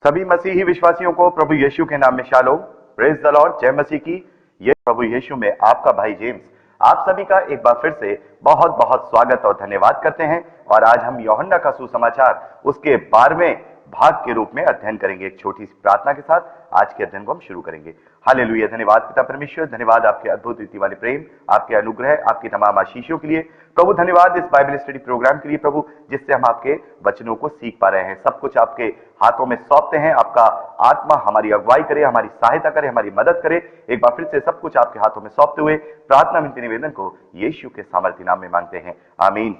सभी मसीही विश्वासियों को प्रभु यीशु के नाम में शालोम, प्रेज द लॉर्ड, जय मसीह की। ये प्रभु यीशु में आपका भाई जेम्स आप सभी का एक बार फिर से बहुत बहुत स्वागत और धन्यवाद करते हैं। और आज हम यूहन्ना का सुसमाचार उसके 12वें भाग के रूप में अध्ययन करेंगे। एक छोटी सी प्रार्थना के साथ आज के अध्ययन को हम शुरू करेंगे। हालेलुया। धन्यवाद पिता परमेश्वर, धन्यवाद आपके अद्भुत रीति वाले प्रेम, आपके अनुग्रह, आपकी तमाम आशीषों के लिए प्रभु। धन्यवाद इस बाइबल स्टडी प्रोग्राम के लिए प्रभु, जिससे हम आपके वचनों को सीख पा रहे हैं। सब कुछ आपके हाथों में सौंपते हैं। आपका आत्मा हमारी अगुवाई करे, हमारी सहायता करे, हमारी मदद करे। एक बार फिर से सब कुछ आपके हाथों में सौंपते हुए प्रार्थना विनती निवेदन को यीशु के सामर्थ्य नाम में मांगते हैं, आमीन।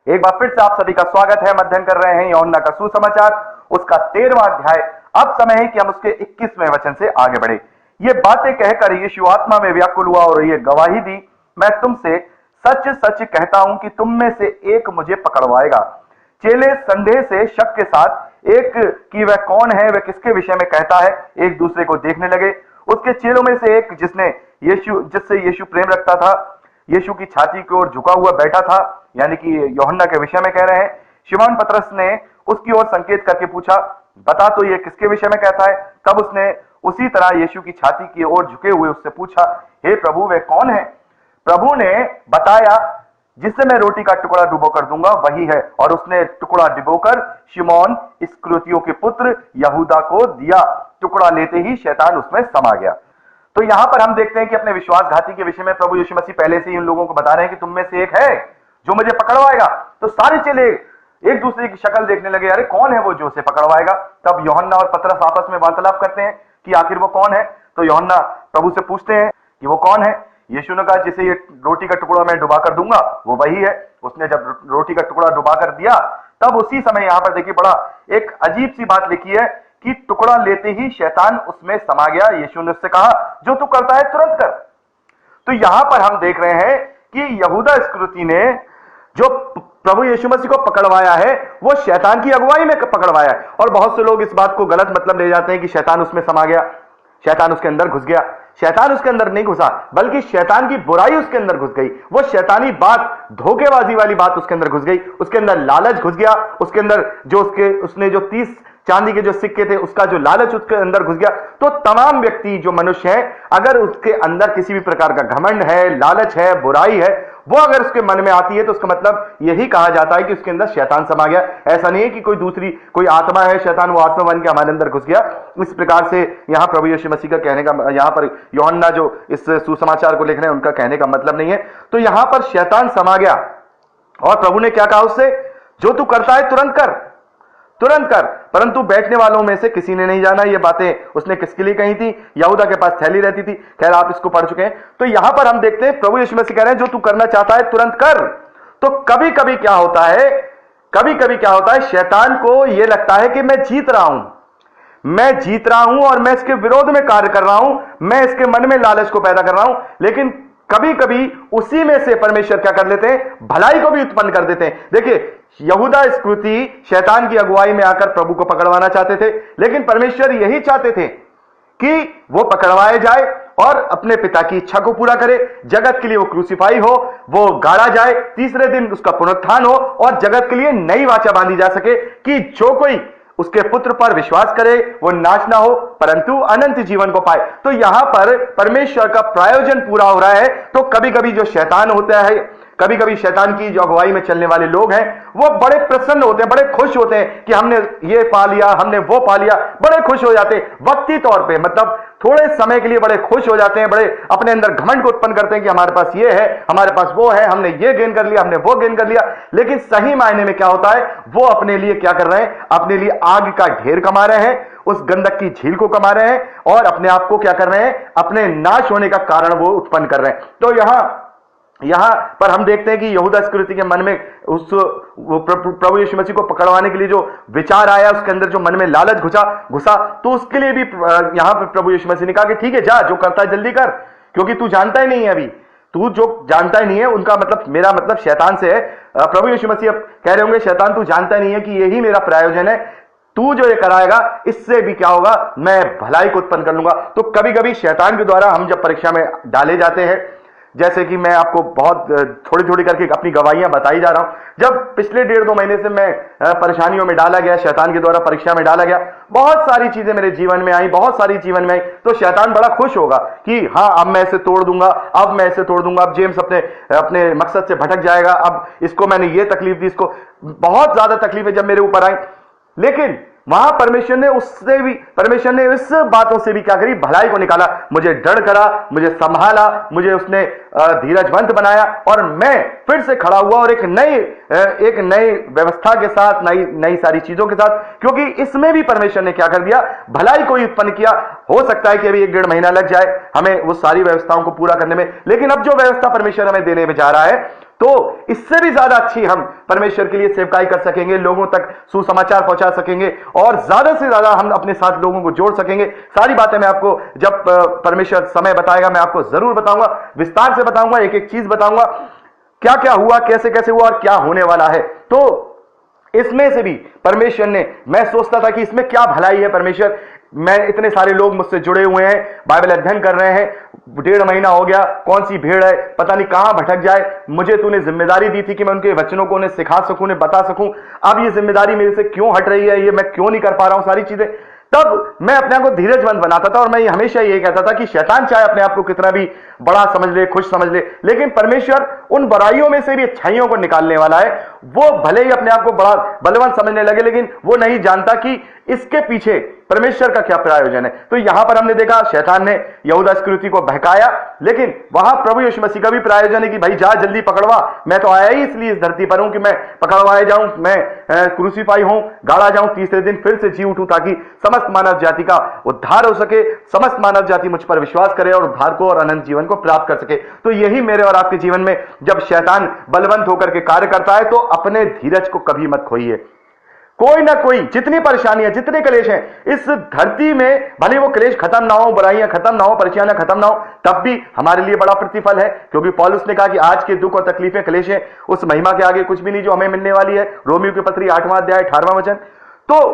एक बार फिर से आप सभी का स्वागत है। हम अध्ययन कर रहे हैं यूहन्ना का सुसमाचार, उसका 13वां अध्याय। अब समय है कि हम उसके 21वें वचन से आगे बढ़े। ये बातें कहकर यीशु आत्मा में व्याकुल हुआ और ये गवाही दी, मैं तुमसे सच सच कहता हूं कि तुम में से एक मुझे पकड़वाएगा। चेले संदेह से, शक के साथ एक कि वह कौन है, वह किसके विषय में कहता है, एक दूसरे को देखने लगे। उसके चेलों में से एक जिससे यीशु प्रेम रखता था, यीशु की छाती की ओर झुका हुआ बैठा था, यानी कि यूहन्ना के विषय में कह रहे हैं। शिमोन पतरस ने उसकी ओर संकेत करके पूछा, बता तो ये किसके विषय में कहता है। तब उसने उसी तरह यीशु की छाती की ओर झुके हुए उससे पूछा, हे प्रभु, वह कौन है। प्रभु ने बताया, जिससे मैं रोटी का टुकड़ा डुबोकर दूंगा वही है। और उसने टुकड़ा डुबोकर शिमोन इस्करियोती के पुत्र यहूदा को दिया। टुकड़ा लेते ही शैतान उसमें समा गया। तो यहां पर हम देखते हैं कि अपने विश्वासघाती के विषय में प्रभु यीशु मसीह पहले से ही उन लोगों को बता रहे हैं कि तुम में से एक है जो मुझे पकड़वाएगा। तो सारे चेले एक दूसरे की शक्ल देखने लगे, अरे कौन है वो जो उसे पकड़वाएगा। तब यूहन्ना और पतरस आपस में वार्तालाप करते हैं कि आखिर वो कौन है। तो यूहन्ना प्रभु से पूछते हैं कि वो कौन है। यीशु ने कहा, जिसे ये रोटी का टुकड़ा मैं डुबाकर दूंगा वो वही है। उसने जब रोटी का टुकड़ा डुबाकर दिया, तब उसी समय यहां पर देखिए बड़ा एक अजीब सी बात लिखी है कि टुकड़ा लेते ही शैतान उसमें समा गया। यीशु ने उससे कहा, जो तू करता है तुरंत कर। तो यहां पर हम देख रहे हैं कि यहूदा इस्करियोती ने जो प्रभु यीशु मसीह को पकड़वाया है वो शैतान की अगुवाई में पकड़वाया है। और बहुत से लोग इस बात को गलत मतलब ले जाते हैं कि शैतान उसमें समा गया, शैतान उसके अंदर घुस गया। शैतान उसके अंदर नहीं घुसा, बल्कि शैतान की बुराई उसके अंदर घुस गई। वो शैतानी बात, धोखेबाजी वाली बात उसके अंदर घुस गई। उसके अंदर लालच घुस गया। उसके अंदर जो उसने जो 30 चांदी के जो सिक्के थे उसका जो लालच उसके अंदर घुस गया। तो तमाम व्यक्ति जो मनुष्य है, अगर उसके अंदर किसी भी प्रकार का घमंड है, लालच है, बुराई है, वो अगर उसके मन में आती है तो उसका मतलब यही कहा जाता है कि उसके अंदर शैतान समा गया। ऐसा नहीं है कि कोई आत्मा है शैतान, वो आत्मा बन के हमारे अंदर घुस गया। इस प्रकार से यहां प्रभु यीशु मसीह का कहने का, यहां पर यूहन्ना जो इस सुसमाचार को लिख रहे हैं उनका कहने का मतलब नहीं है। तो यहां पर शैतान समा गया और प्रभु ने क्या कहा उससे, जो तू करता है तुरंत कर, तुरंत कर। परंतु बैठने वालों में से किसी ने नहीं जाना ये बातें उसने किसके लिए कही थी। यहूदा के पास थैली रहती थी। खैर आप इसको पढ़ चुके हैं। तो यहां पर हम देखते हैं प्रभु यीशु मसीह कह रहे हैं, जो तू करना चाहता है तुरंत कर। तो कभी कभी क्या होता है, शैतान को यह लगता है कि मैं जीत रहा हूं और मैं इसके विरोध में कार्य कर रहा हूं, मैं इसके मन में लालच को पैदा कर रहा हूं। लेकिन कभी कभी उसी में से परमेश्वर क्या कर लेते हैं, भलाई को भी उत्पन्न कर देते हैं। देखिए, यहूदा इस्करियोती शैतान की अगुवाई में आकर प्रभु को पकड़वाना चाहते थे, लेकिन परमेश्वर यही चाहते थे कि वो पकड़वाए जाए और अपने पिता की इच्छा को पूरा करे। जगत के लिए वो क्रूसीफाई हो, वो गाड़ा जाए, तीसरे दिन उसका पुनरुत्थान हो और जगत के लिए नई वाचा बांधी जा सके कि जो कोई उसके पुत्र पर विश्वास करे वो नाश ना हो परंतु अनंत जीवन को पाए। तो यहां पर परमेश्वर का प्रायोजन पूरा हो रहा है। तो कभी कभी जो शैतान होता है, कभी कभी शैतान की जो अगुवाई में चलने वाले लोग हैं, वो बड़े प्रसन्न होते हैं, बड़े खुश होते हैं कि हमने ये पा लिया, हमने वो पा लिया। बड़े खुश हो जाते हैं वक्ती तौर पे, मतलब थोड़े समय के लिए बड़े खुश हो जाते हैं, बड़े अपने अंदर घमंड को उत्पन्न करते हैं कि हमारे पास ये है, हमारे पास वो है, हमने ये गेन कर लिया, हमने वो गेन कर लिया। लेकिन सही मायने में क्या होता है, वो अपने लिए क्या कर रहे हैं, अपने लिए आग का ढेर कमा रहे हैं, उस गंधक की झील को कमा रहे हैं और अपने आप को क्या कर रहे हैं, अपने नाश होने का कारण वो उत्पन्न कर रहे हैं। तो यहां पर हम देखते हैं कि यहूदा इस्करियोती के मन में प्रभु यीशु मसीह को पकड़वाने के लिए जो विचार आया, उसके अंदर जो मन में लालच घुसा, तो उसके लिए भी यहां पर प्रभु यीशु मसीह ने कहा कि ठीक है, जा, जो करता है जल्दी कर, क्योंकि तू जानता ही नहीं है। अभी तू जो जानता ही नहीं है, उनका मतलब, मेरा मतलब शैतान से है। प्रभु यीशु मसीह कह रहे होंगे, शैतान तू जानता नहीं है कि यही मेरा प्रायोजन है, तू जो ये कराएगा इससे भी क्या होगा, मैं भलाई को उत्पन्न कर लूंगा। तो कभी कभी शैतान के द्वारा हम जब परीक्षा में डाले जाते हैं, जैसे कि मैं आपको बहुत थोड़ी थोड़ी करके अपनी गवाहियां बताई जा रहा हूं। जब पिछले 1.5-2 महीने से मैं परेशानियों में डाला गया, शैतान के द्वारा परीक्षा में डाला गया, बहुत सारी चीजें मेरे जीवन में आई, बहुत सारी जीवन में आई, तो शैतान बड़ा खुश होगा कि हाँ अब मैं इसे तोड़ दूंगा, अब मैं इसे तोड़ दूंगा, अब जेम्स अपने अपने मकसद से भटक जाएगा, अब इसको मैंने ये तकलीफ दी, इसको बहुत ज्यादा तकलीफें जब मेरे ऊपर आई। लेकिन वहां परमेश्वर ने इस बातों से भी क्या करी, भलाई को निकाला, मुझे डर करा, मुझे संभाला, मुझे उसने धीरजवंत बनाया और मैं फिर से खड़ा हुआ और एक नई व्यवस्था के साथ, नई सारी चीजों के साथ, क्योंकि इसमें भी परमेश्वर ने क्या कर दिया, भलाई को उत्पन्न किया। हो सकता है कि अभी 1-1.5 महीना लग जाए हमें वो सारी व्यवस्थाओं को पूरा करने में, लेकिन अब जो व्यवस्था परमेश्वर हमें देने में जा रहा है, तो इससे भी ज्यादा अच्छी हम परमेश्वर के लिए सेवकाई कर सकेंगे, लोगों तक सुसमाचार पहुंचा सकेंगे और ज्यादा से ज्यादा हम अपने साथ लोगों को जोड़ सकेंगे। सारी बातें मैं आपको जब परमेश्वर समय बताएगा मैं आपको जरूर बताऊंगा, विस्तार से बताऊंगा, एक एक चीज बताऊंगा, क्या क्या हुआ, कैसे कैसे हुआ और क्या होने वाला है। तो इसमें से भी परमेश्वर ने, मैं सोचता था कि इसमें क्या भलाई है परमेश्वर, मैं इतने सारे लोग मुझसे जुड़े हुए हैं, बाइबल अध्ययन कर रहे हैं, 1.5 महीना हो गया, कौन सी भीड़ है, पता नहीं कहां भटक जाए, मुझे तूने जिम्मेदारी दी थी कि मैं उनके वचनों को उन्हें सिखा सकूं, उन्हें बता सकूं, अब ये जिम्मेदारी मेरे से क्यों हट रही है, ये मैं क्यों नहीं कर पा रहा हूं सारी चीजें। तब मैं अपने आप को धीरजवंत बनाता था और मैं हमेशा ये कहता था कि शैतान चाहे अपने आप को कितना भी बड़ा समझ ले, खुश समझ ले, लेकिन परमेश्वर उन बुराइयों में से भी अच्छाइयों को निकालने वाला है। वो भले ही अपने आप को बड़ा बलवान समझने लगे, लेकिन वो नहीं जानता कि इसके पीछे परमेश्वर का क्या प्रयोजन है। तो यहां पर हमने देखा शैतान ने यहूदा इस्करियोती को बहकाया, लेकिन वहां प्रभु यीशु मसीह का भी प्रयोजन है कि भाई जा जल्दी पकड़वा, मैं तो आया ही इसलिए इस धरती पर हूं कि मैं पकड़वाए जाऊं, मैं क्रूसीफाई हूं, गाड़ा जाऊं, तीसरे दिन फिर से जी उठूं, ताकि समस्त मानव जाति का उद्धार हो सके, समस्त मानव जाति मुझ पर विश्वास करे और उद्धार को और अनंत जीवन को प्राप्त कर सके। तो यही मेरे और आपके जीवन में जब शैतान बलवंत होकर के कार्य करता है, तो अपने धीरज को कभी मत खोइए। कोई ना कोई, जितनी परेशानियां, जितने क्लेश हैं इस धरती में, भले वो क्लेश खत्म ना हो, बुराइयां खत्म ना हो, परेशानियां खत्म ना हो, तब भी हमारे लिए बड़ा प्रतिफल है, क्योंकि पौलुस ने कहा कि आज के दुख और तकलीफें, क्लेश हैं, उस महिमा के आगे कुछ भी नहीं जो हमें मिलने वाली है। रोमियो की पत्री 8वां अध्याय 18वां वचन। तो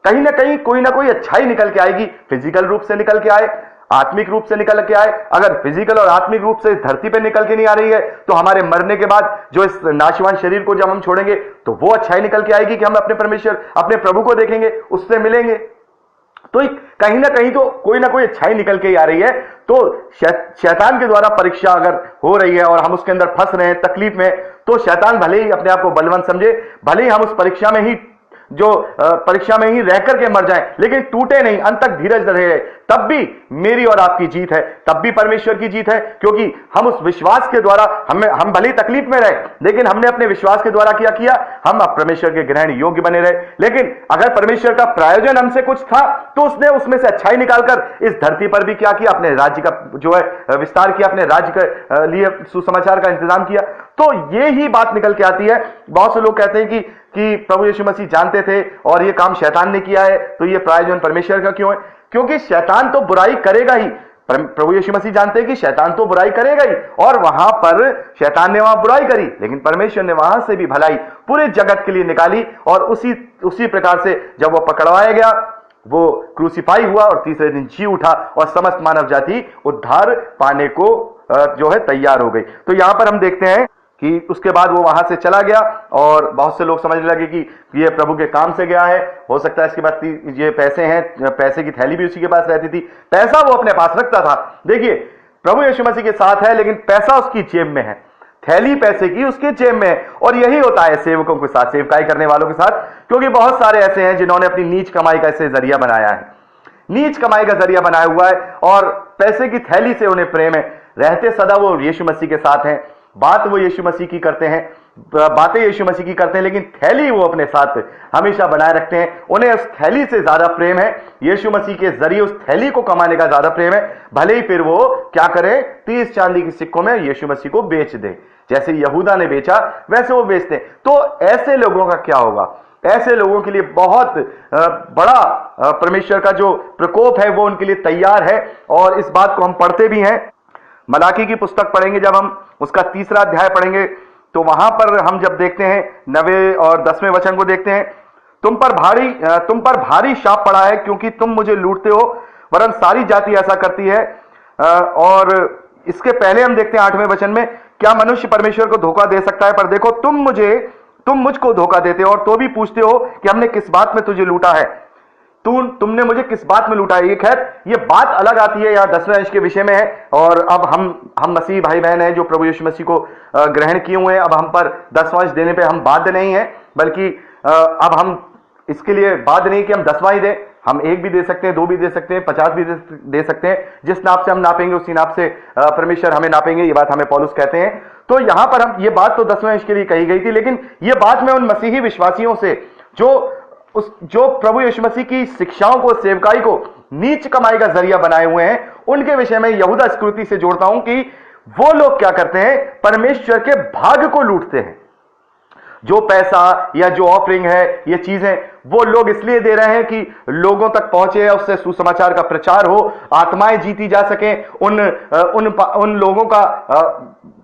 कहीं ना कहीं कोई ना कोई अच्छाई निकल के आएगी, फिजिकल रूप से निकल के आए, आत्मिक रूप से निकल के आए। अगर फिजिकल और आत्मिक रूप से इस धरती पे निकल के नहीं आ रही है, तो हमारे मरने के बाद जो इस नाशवान शरीर को जब हम छोड़ेंगे, तो वो अच्छाई निकल के आएगी कि हम अपने परमेश्वर, अपने प्रभु को देखेंगे, उससे मिलेंगे। तो कहीं ना कहीं तो कोई ना कोई अच्छाई निकल के ही आ रही है। तो शैतान के द्वारा परीक्षा अगर हो रही है और हम उसके अंदर फंस रहे हैं, तकलीफ में, तो शैतान भले ही अपने आप को बलवंत समझे, भले ही हम उस परीक्षा में ही परीक्षा में ही रह करके मर जाएं, लेकिन टूटे नहीं, अंत तक धीरज रहे, तब भी मेरी और आपकी जीत है, तब भी परमेश्वर की जीत है, क्योंकि हम उस विश्वास के द्वारा, हम भले तकलीफ में रहे, लेकिन हमने अपने विश्वास के द्वारा क्या किया, हम अब परमेश्वर के ग्रहण योग्य बने रहे। लेकिन अगर परमेश्वर का प्रयोजन हमसे कुछ था, तो उसने उसमें से अच्छाई निकालकर इस धरती पर भी क्या किया, अपने राज्य का जो है विस्तार किया, अपने राज्य के लिए सुसमाचार का इंतजाम किया। तो ये ही बात निकल के आती है। बहुत से लोग कहते हैं कि प्रभु यीशु मसीह जानते थे और ये काम शैतान ने किया है, तो ये प्रयोजन परमेश्वर का क्यों है? क्योंकि शैतान तो बुराई करेगा ही, प्रभु यीशु मसीह जानते हैं कि शैतान तो बुराई करेगा ही, और वहां पर शैतान ने वहां बुराई करी, लेकिन परमेश्वर ने वहां से भी भलाई पूरे जगत के लिए निकाली। और उसी प्रकार से जब वो पकड़वाया गया, वो क्रूसीफाई हुआ और तीसरे दिन जी उठा और समस्त मानव जाति उद्धार पाने को जो है तैयार हो गई। तो यहां पर हम देखते हैं कि उसके बाद वो वहां से चला गया और बहुत से लोग समझने लगे कि ये प्रभु के काम से गया है। हो सकता है इसके बाद ये पैसे हैं, पैसे की थैली भी उसी के पास रहती थी, पैसा वो अपने पास रखता था। देखिए, प्रभु यीशु मसीह के साथ है, लेकिन पैसा उसकी जेब में है, थैली पैसे की उसके जेब में है। और यही होता है सेवकों के साथ, सेवकाई करने वालों के साथ, क्योंकि बहुत सारे ऐसे हैं जिन्होंने अपनी नीच कमाई का इसे जरिया बनाया है, नीच कमाई का जरिया बनाया हुआ है, और पैसे की थैली से उन्हें प्रेम है। रहते सदा वो यीशु मसीह के साथ हैं, बात वो यीशु मसीह की करते हैं, बातें यीशु मसीह की करते हैं, लेकिन थैली वो अपने साथ हमेशा बनाए रखते हैं। उन्हें उस थैली से ज्यादा प्रेम है, यीशु मसीह के जरिए उस थैली को कमाने का ज्यादा प्रेम है। भले ही फिर वो क्या करे, 30 चांदी के सिक्कों में यीशु मसीह को बेच दे, जैसे यहूदा ने बेचा वैसे वो बेचते हैं। तो ऐसे लोगों का क्या होगा? ऐसे लोगों के लिए बहुत बड़ा परमेश्वर का जो प्रकोप है वो उनके लिए तैयार है। और इस बात को हम पढ़ते भी हैं, मलाकी की पुस्तक पढ़ेंगे, जब हम उसका 3रा अध्याय पढ़ेंगे, तो वहां पर हम जब देखते हैं 9वें और 10वें वचन को देखते हैं, तुम पर भारी शाप पड़ा है, क्योंकि तुम मुझे लूटते हो, वरन सारी जाति ऐसा करती है। और इसके पहले हम देखते हैं 8वें वचन में, क्या मनुष्य परमेश्वर को धोखा दे सकता है? पर देखो तुम मुझको धोखा देते हो और तो भी पूछते हो कि हमने किस बात में तुझे लूटा है, तुमने मुझे किस बात में लूटा है। ये खैर ये बात अलग आती है, यहाँ 10वें अंश के विषय में है। और अब हम मसीह भाई बहन हैं जो प्रभु यीशु मसीह को ग्रहण किए हुए हैं। अब हम पर 10वां अंश देने पे हम बाध्य नहीं है, बल्कि अब हम इसके लिए बाध्य नहीं कि हम 10वां ही दें। हम 1 भी दे सकते हैं, 2 भी दे सकते हैं, 50 भी दे सकते हैं। जिस नाप से हम नापेंगे उसी नाप से परमेश्वर हमें नापेंगे। ये बात हमें पौलुस कहते हैं। तो यहां पर हम ये बात तो 10वें अंश के लिए कही गई थी, लेकिन ये बात मैं उन मसीही विश्वासियों से जो प्रभु यीशु मसीह की शिक्षाओं को, सेवकाई को नीच कमाई का जरिया बनाए हुए हैं, उनके विषय में यहूदा इस्करियोती से जोड़ता हूं कि वो लोग क्या करते हैं, परमेश्वर के भाग्य को लूटते हैं। जो पैसा या जो ऑफरिंग है, ये चीजें वो लोग इसलिए दे रहे हैं कि लोगों तक पहुंचे, उससे सुसमाचार का प्रचार हो, आत्माएं जीती जा सके,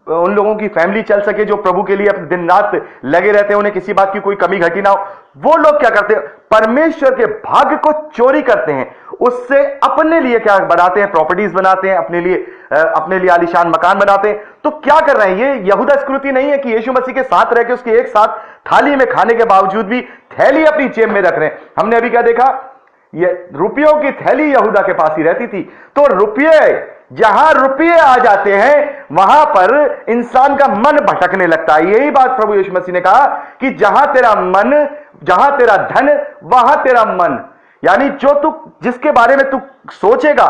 उन लोगों की फैमिली चल सके जो प्रभु के लिए अपने दिन रात लगे रहते हैं, उन्हें किसी बात की कोई कमी घटी ना हो। वो लोग क्या करते हैं, परमेश्वर के भाग्य को चोरी करते हैं, उससे अपने लिए क्या बनाते हैं, प्रॉपर्टीज बनाते हैं, अपने लिए आलीशान मकान बनाते हैं। तो क्या कर रहे हैं, ये यहूदा इस्करियोती नहीं है कि यीशु मसीह के साथ रह के उसके एक साथ थाली में खाने के बावजूद भी थैली अपनी जेब में रख रहे हैं। हमने अभी क्या देखा, ये रुपयों की थैली यहूदा के पास ही रहती थी। तो जहां रुपये आ जाते हैं वहां पर इंसान का मन भटकने लगता है। यही बात प्रभु यीशु मसीह ने कहा कि जहां तेरा धन वहां तेरा मन, यानी जिसके बारे में तू सोचेगा,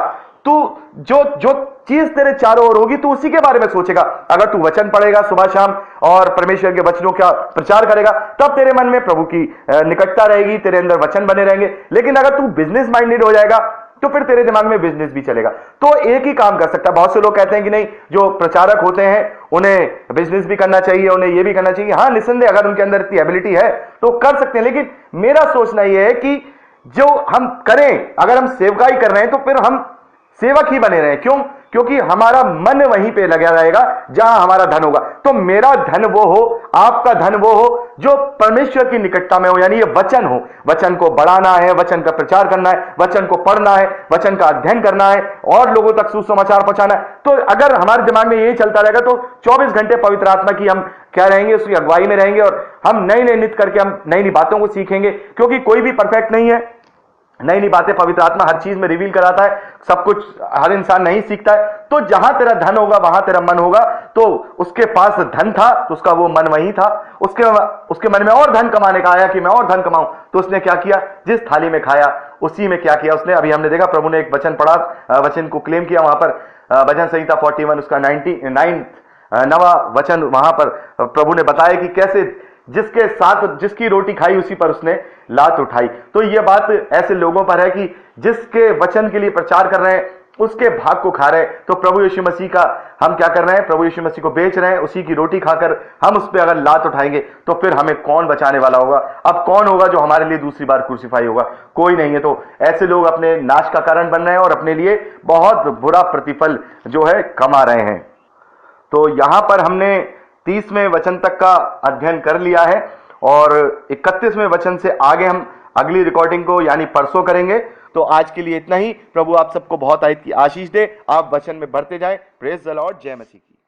जो चीज तेरे चारों ओर होगी तू उसी के बारे में सोचेगा। अगर तू वचन पढ़ेगा सुबह शाम और परमेश्वर के वचनों का प्रचार करेगा, तब तेरे मन में प्रभु की निकटता रहेगी, तेरे अंदर वचन बने रहेंगे। लेकिन अगर तू बिजनेस माइंडेड हो जाएगा तो फिर तेरे दिमाग में बिजनेस भी चलेगा। तो एक ही काम कर सकता है। बहुत से लोग कहते हैं कि नहीं, जो प्रचारक होते हैं उन्हें बिजनेस भी करना चाहिए, उन्हें ये भी करना चाहिए। हाँ, निस्संदेह अगर उनके अंदर इतनी एबिलिटी है तो कर सकते हैं। लेकिन मेरा सोचना यह है कि जो हम करें, अगर हम सेवकाई कर रहे हैं तो फिर हम सेवक ही बने रहे। क्यों? क्योंकि हमारा मन वहीं पे लगा रहेगा जहां हमारा धन होगा। तो मेरा धन वो हो, आपका धन वो हो जो परमेश्वर की निकटता में हो, यानी ये वचन हो। वचन को बढ़ाना है, वचन का प्रचार करना है, वचन को पढ़ना है, वचन का अध्ययन करना है और लोगों तक सुसमाचार पहुंचाना है। तो अगर हमारे दिमाग में यही चलता रहेगा तो 24 घंटे पवित्र आत्मा की हम क्या रहेंगे, उसकी अगुवाई में रहेंगे और हम नई नई नित्य करके हम नई नई बातों को सीखेंगे। क्योंकि कोई भी परफेक्ट नहीं है, नई नई बातें पवित्र आत्मा हर चीज में रिवील कराता है, सब कुछ हर इंसान नहीं सीखता है। तो जहां तेरा धन होगा वहां तेरा मन होगा। तो उसके पास धन था तो उसका वो मन वही था। उसके मन में और धन कमाने का आया कि मैं और धन कमाऊं। तो उसने क्या किया, जिस थाली में खाया उसी में क्या किया उसने। अभी हमने देखा, प्रभु ने एक वचन पढ़ा, वचन को क्लेम किया वहां पर, भजन संहिता 41 उसका 9वां वचन, वहां पर प्रभु ने बताया कि कैसे जिसके साथ जिसकी रोटी खाई उसी पर उसने लात उठाई। तो यह बात ऐसे लोगों पर है कि जिसके वचन के लिए प्रचार कर रहे हैं उसके भाग को खा रहे हैं। तो प्रभु यीशु मसीह का हम क्या कर रहे हैं, प्रभु यीशु मसीह को बेच रहे हैं। उसी की रोटी खाकर हम उस पर अगर लात उठाएंगे तो फिर हमें कौन बचाने वाला होगा। अब कौन होगा जो हमारे लिए दूसरी बार क्रूसीफाई होगा? कोई नहीं है। तो ऐसे लोग अपने नाश का कारण बन रहे हैं और अपने लिए बहुत बुरा प्रतिफल जो है कमा रहे हैं। तो यहां पर हमने 30वें वचन तक का अध्ययन कर लिया है और 31वें वचन से आगे हम अगली रिकॉर्डिंग को यानी परसों करेंगे। तो आज के लिए इतना ही। प्रभु आप सबको बहुत आयत की आशीष दे, आप वचन में बढ़ते जाएं। Praise the Lord. जय मसीह की।